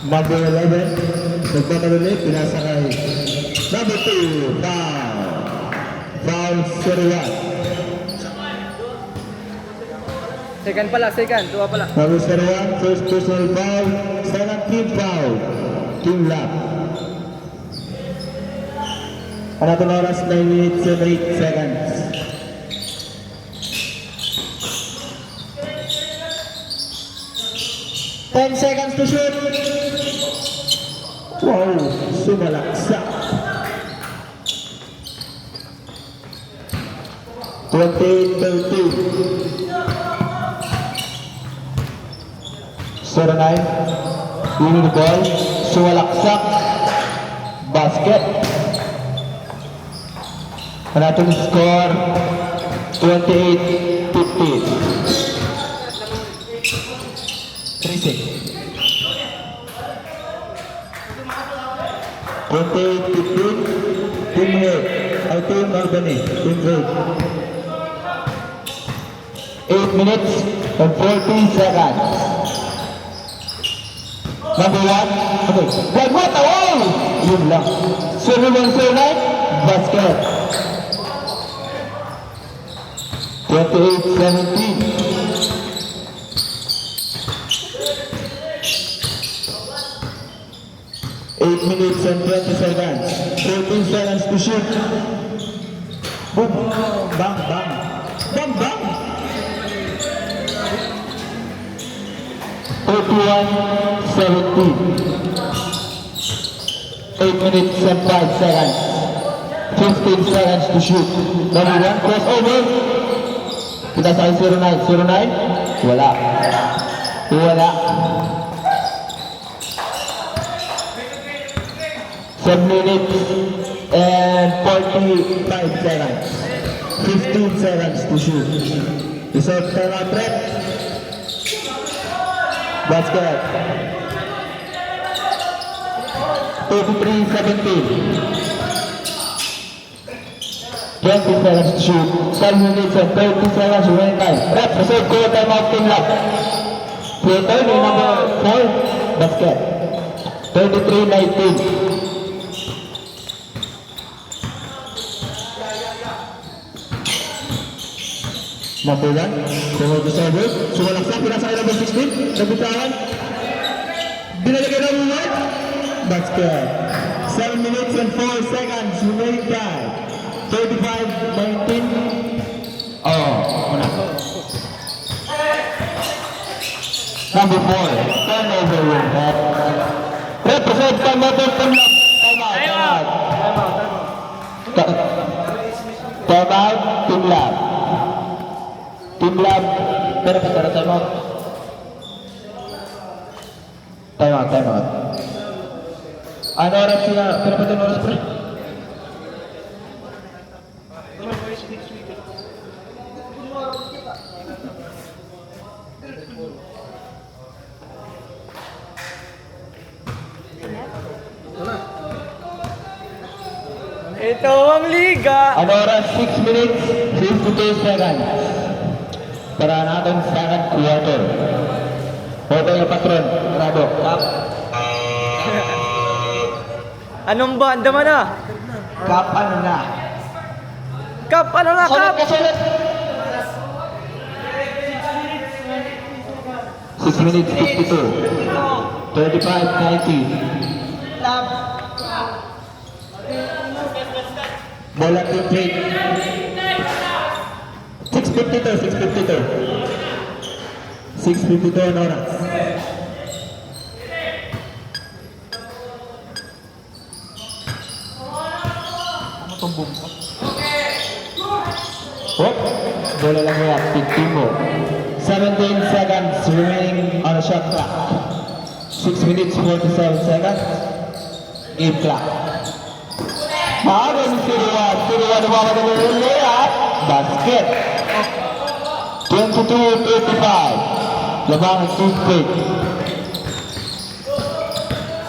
Number 11, nagpaparulit, pinasakay. Number 2, foul. Foul, 0-1. Second pala, second. Dua pala. Number 0-1, first personal foul. Second team foul. Team lap. Panatong oras, 9 minutes and 8 seconds. Ten seconds to shoot. Wow, sumalaksak. 28-13. 09, winning the ball, sumalaksak. Basket. Panatong score, 28-15. 3-6. 28-15. Team Red. Ay, Team Albany. Team Red. 8 minutes and 14 seconds. Number 1. Okay. One more. Oh! Yun lang. 7-1-0-9. Basket. 28-17. 8 minutes and 20 seconds. 14 seconds to shoot. Boom. Bang, bang. Bang, bang. 31-17. 8 minutes and 5 seconds. 15 seconds to shoot. Number 1, crossover. Kita sa 09. 09. Wala. Wala. 7 minutes and 45 seconds. 15 seconds to shoot. Reserve timeout threat. Basket. 33-17. 20 seconds to shoot. 7 minutes and 30 seconds remaining time. Rep, reserve go timeout team lap. Creator, number 4. Basket. 33-19. Number 1, forward to server. Sumalaksak, pinasakay number 16. Nabitawan. Binalagay number 1. Basket. 7 minutes and 4 seconds remaining time. 35-19. Oh, wala. Number 4, turnover with that. Represent timeout. Timeout. Timeout, team lab. Team lab, pero pasara timeout. Timeout. Ano oras siya? Pero pa din oras pre? Ito ang liga. Ano oras? 6 minutes, 52 seconds. Para natin second quarter. Okay yung patron, Rado. Anong ba? Andaman na. Cup ano na? Kap, ano na, kap? Sulit. 6 minutes, 52. 35-90. Bola to trade. 6:52 ang oras. Ano itong boom ko? Hop! Bola lang yan. Timo. 17 seconds remaining on the shot clock. 6 minutes 47 seconds. Game clock. Habang Siruan nawawadala ng layup. Basket. 22-35. Labangan team plate.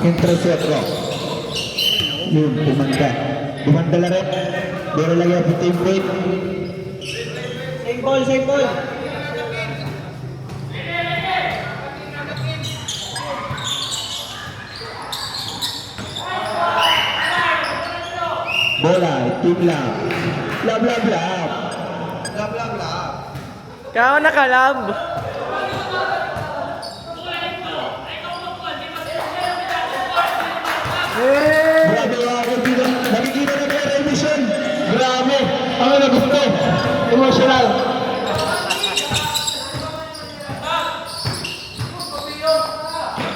Intercepto. Yun, pumanda. Pumanda na rin. Pero lagyan po team plate. Same ball. Bola, team lab. Lab, lab, lab. Kaya nakalab. Grabe mga kaibigan. Nakikita na kayo revision. Grabe. Ang nagusto. Emotional.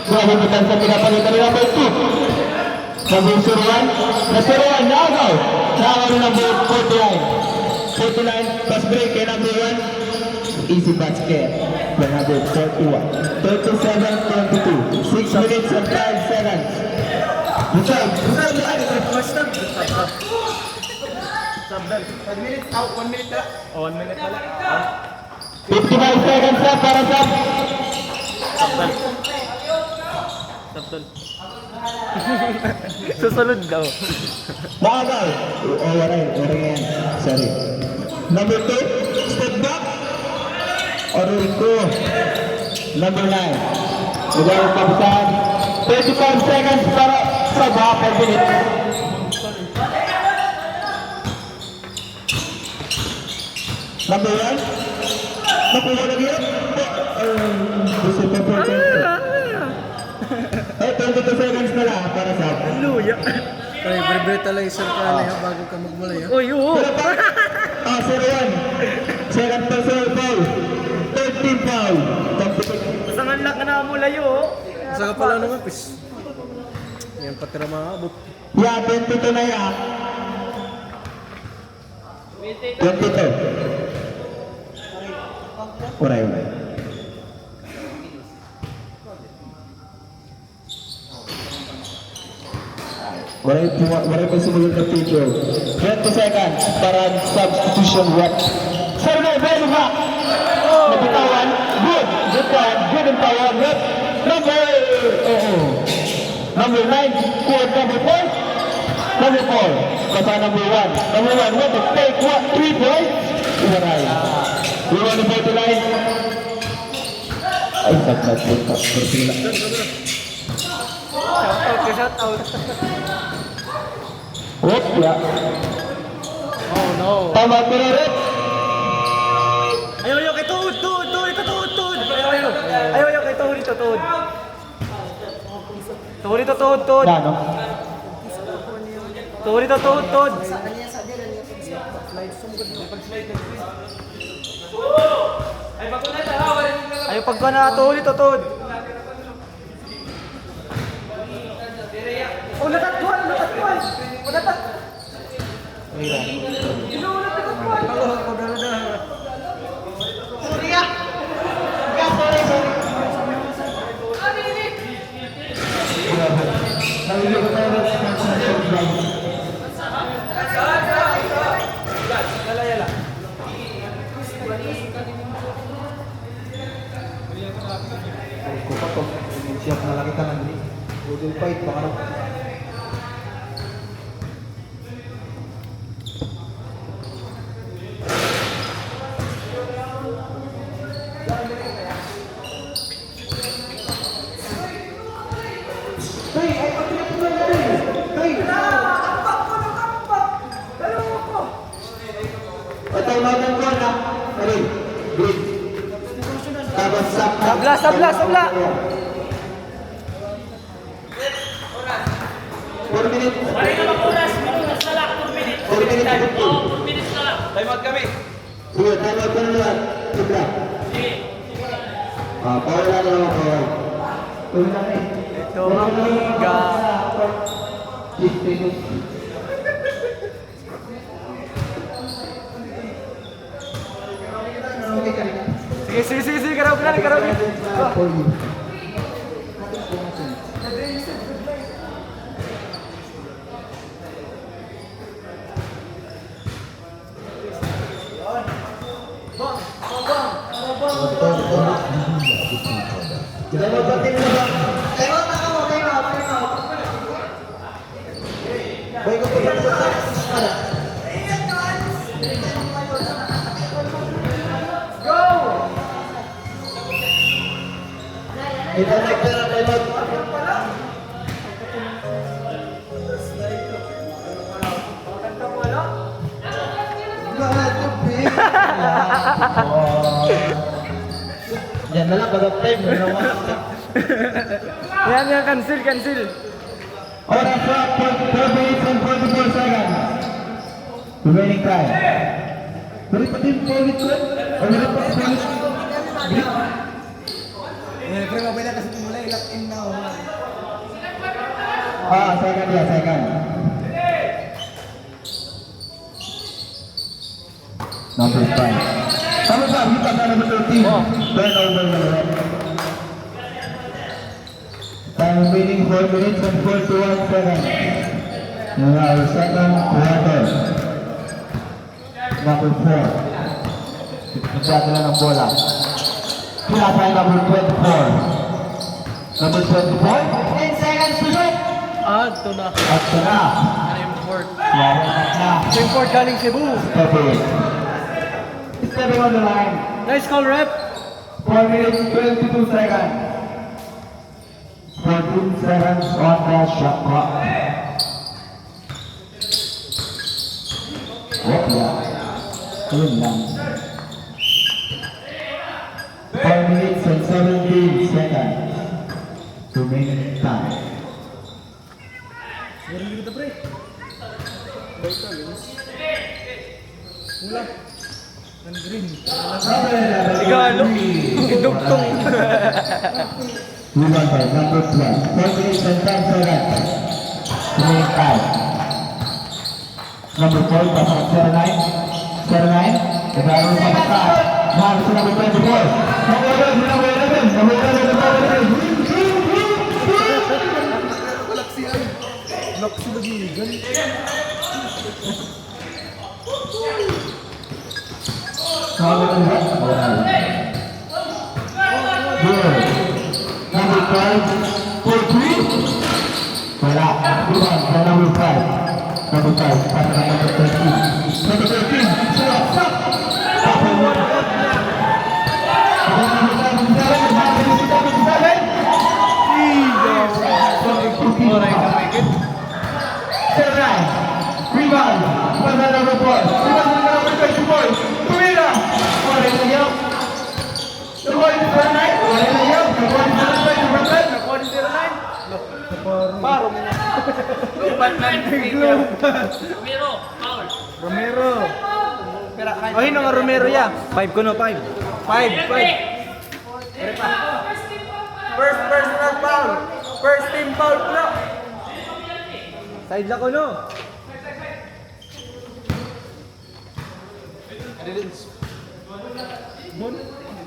Grabe kita sa pinapalitan ni number 2. Number 01. Number 1. Nagaw. Nagaw ni number 49. 49. Pass break kay number 1. Easy basket. By number 31. 37-22. 6 minutes and 5 seconds. Good job. Good job. First stop. Sabdan. 1 minute. 1 minute na. 1 minute na lang. 55 seconds na para sa Sabdan. Susunod daw. Bagaw. Oh, waray yan. Sorry. Number 2, step back. Oriko. Number 9. Lugar pabusan. 35 seconds para sa baka minute. Number 1. Nakuha na yun. Gusto pa po. Eh, 22 seconds na lang para sa Luya. Kaya brevetalizer ka na yan bago ka magmulay. Ha? Uy, oo. 0-1. Second personal foul. 13 foul. Sangan lang ka na mulayo. Saka pala naman, pis. Yan patira maabot. Yeah, 22 na yan. 22. Uray. Waray pa sumunod na video. 20 seconds para substitution what? Sergey Beluga! Nabitawan. Good! Good one. Good and power. Good. Number 9. Quad number 4. Number 4. Kasa number 1. Number 1. What the fake? What? 3 points? Waray. We want to go to line. Ay, sakit. Shout out. Whoop, yeah. Oh no. Tama ko na rin. Ayaw kay Tuhod. Ayaw kay Tuhod ito, Tuhod. Tuhod ito, Tuhod. Ano? Tuhod ito, Tuhod. Ayaw pagka na, Tuhod ito, Tuhod. Oh, natatkuhan. Natat. Siap na lagi tangan ni. Udil fight baka Sabla. 4 minutes. Wala na mag-oras, minutos na lang, 4 minutes. 4 minutes. Oo, 4 minutes na lang. Time out kami. Sige, time out ko na lang. Sige. Sige. Power na lang ako. Uwi na rin. Ito, liga. 6 minutes. Sige, karaoke na. For you. Kita mau batin na ba? Time out. Baik ko pa sa Kita naik pera time out. Yan na lang, pag-up time. Yan, cancel. Oras up, 4 minutes and 44 seconds. Remaining time. Balik pa din, paulit ko. Balik pa, paulit. Pre, mabay na kasi mula i-lock in na. Second. Number 5. Tama ba? Hita na number 13. Turnover na rin. Time remaining 4 minutes and 41 seconds. In our second quarter. Number 4. Masyado na ng bola. Kaya tayo number 24. Number 24. 10 seconds to shoot. Ito na. At na. Import. Na. Import galing Cebu. Stepping on the line. Nice call, rep. 4 minutes, 22 seconds. 14 seconds on the shot clock. Yun lang. 4 minutes and 17 seconds. Remaining time. Meron dito, pre. Wala. Ang green. Regalo. Idugtong. Move on by number 12. 4 minutes and 10 seconds. Remaining time. Number 4, pasok 09. 09. Nagano sa basta. Mahal sa number 24. Number 11. Number 11. Lock sila bigan. Number 5, 4-3. Wala. Buwan sa number 5. Number 5, para na number 13. Number 13, stop. Rebound, para number 4. Rebound sa number 24. Tumira. Wala na yaw. Tukoy sa 9. Wala na yaw. Tukoy sa 9. Nakuha ni 09. Paro mo na. Romero, foul. Romero. Oh, hino nga Romero ya. 5 ko no, 5. 5. First personal foul. First team foul, bro. Side lang ko no.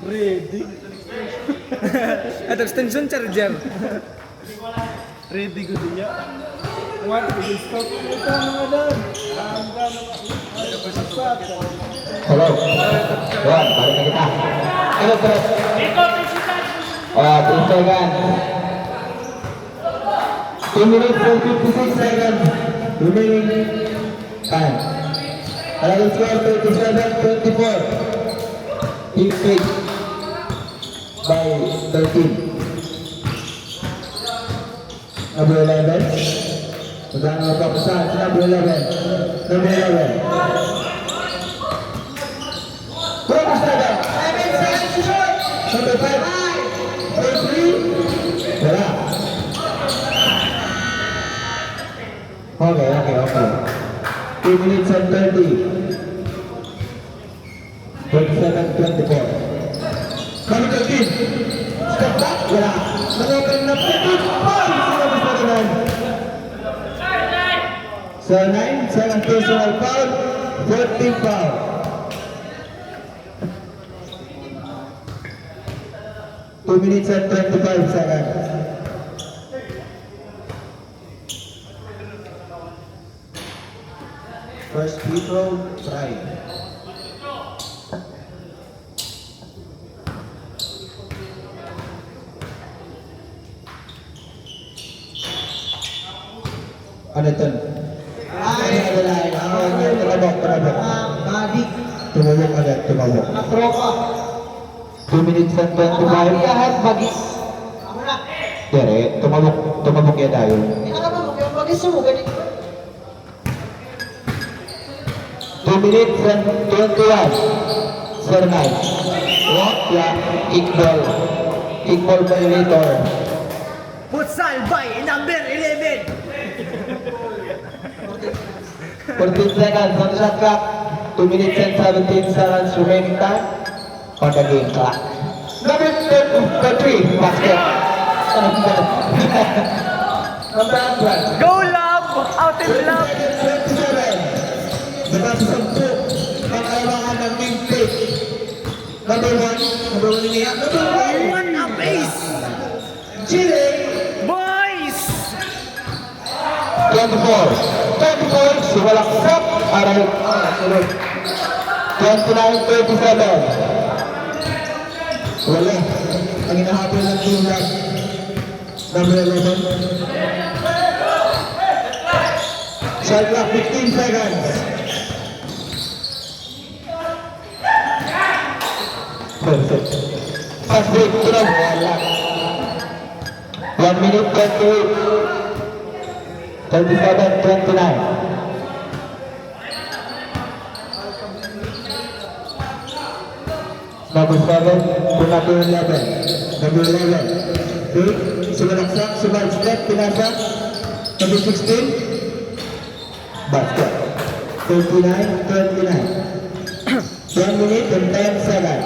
Ready. At extension charger. Ready ko din ya. What is stop? Ito mga dan. Hello. Juan, balik na kita. Hello, Fred. Tintagan. 2 minutes and 56 seconds. Remaining time. Alam score 37-24. Team Fake by 13. Number 11. Magkano mapapasahan si number 11. Number 11. Focus na ba? 7 seconds to shoot! Number 5. 4-3. Wala. Okay. 2 minutes and 30. 27-24. Kami kagin. Step back. Wala. Nanokan na 9. 9, second personal foul, 14 foul. Two minutes and 25 seconds. First free throw, try. Ano ito? Tumawag agad, tumawag. 2 minutes and 25. Lahat bagis. Ako na. Dere, tumawag yan tayo. Pinakabagok yung bagis mo. Ganito. 2 minutes and 21 Sir Mike. Yeah, kickball. Kickball violator. Futsal by number 11. 14 seconds on the shot clock. 2 minutes and 17 seconds remaining time on the game clock. Number 3, basket. Number 12. Go love! Out in love! 27. Nakasasabto ang kailangan ng main stage. Number 1 niya. Number 1. One apiece! Chile. Boys! 24, sumalaksak, aray, sunod. 29-37. Wala, ang hinahabol ng team lang. Number 11. Shot clock, 15 seconds. Perfect. Fast break, tunog. Wala. 1 minute, 28. 37-29. Number 7 to number 11. Number 11. Okay, sumalaksak, sumalstep, pinasa. Number 16. Basket. 39-29. 1 minute and 10 seconds.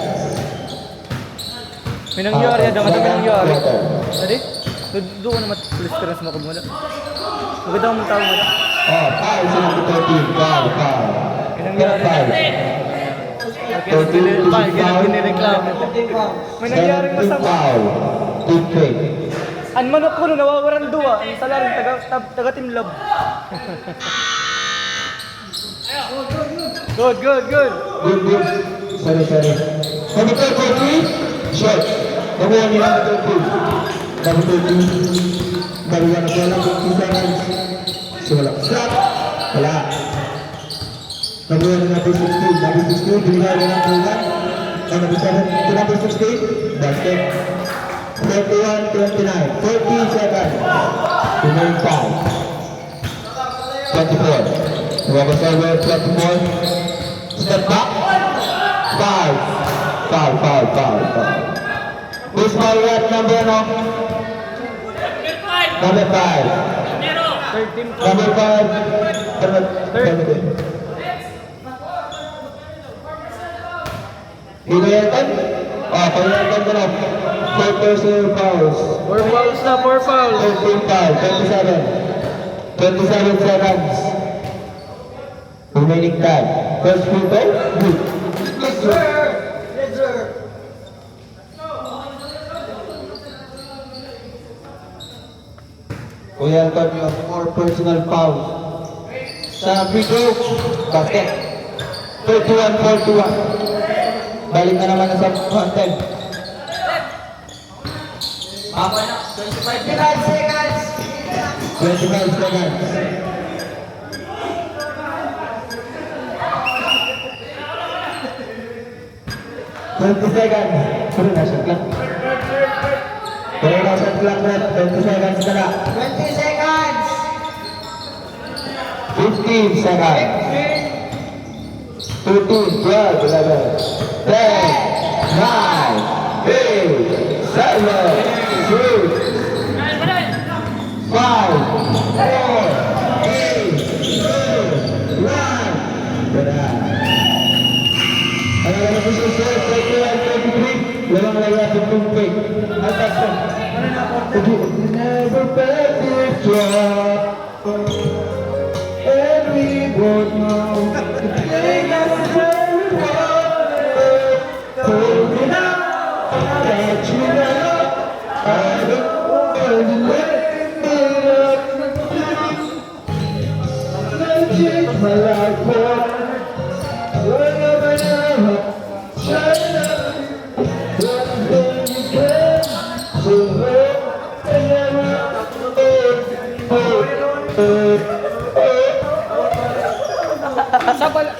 May nangyari, ada nga may nangyari. Tadi? Doon ko naman tulis ka rin sa makod mo na. Maganda akong tawag mo na. Oh, foul sa number 13. Foul. May nangyari. Kaya ginireklamo. May nangyari masama. Foul. Team trade. Ang manok ko nung nawawaran duwa. Ang salaring taga-team love. Good. Good. Sorry. Number 13. Short. Number 1 nila number 13. Number 13. Baru yan ako lang 15 seconds. Sumalaksak. Wala. Number 1 number 16. Number 16. Binigay na number 1. Number 7 to number 16. Basket. 31-29. 40 seconds. Remaining 5. 24. Number 7, 24. Step back. Foul. Who's foul at number no? Number 5. Number 5. Hinayakan? Pinayakan ko na. 4 personal fouls. 4 fouls na, 4 fouls. 13 foul. 27 seconds. Remaining time. First free throw. Good. Yes, sir. Kuya Antonio, 4 personal foul. Sa free throw, basket. 31-41. Balik na naman sa content. 25 seconds. 25 seconds. Puro na shot clock. 20 seconds na na. 20 seconds. 15 seconds. 13, 12, 11, 10, 9, 8, 7, 6, 5, 4, 8, 2, 1. Wala. Ang mga nagsusunod, 21, 23, lamang laya sa tumpik. Atas ka. Never felt this drop. And we both know the pain that's very hard. Holding out, that you know, I don't want to let it up. I changed my life for whatever now. Shine up, one thing you can. So and never. Sa pala.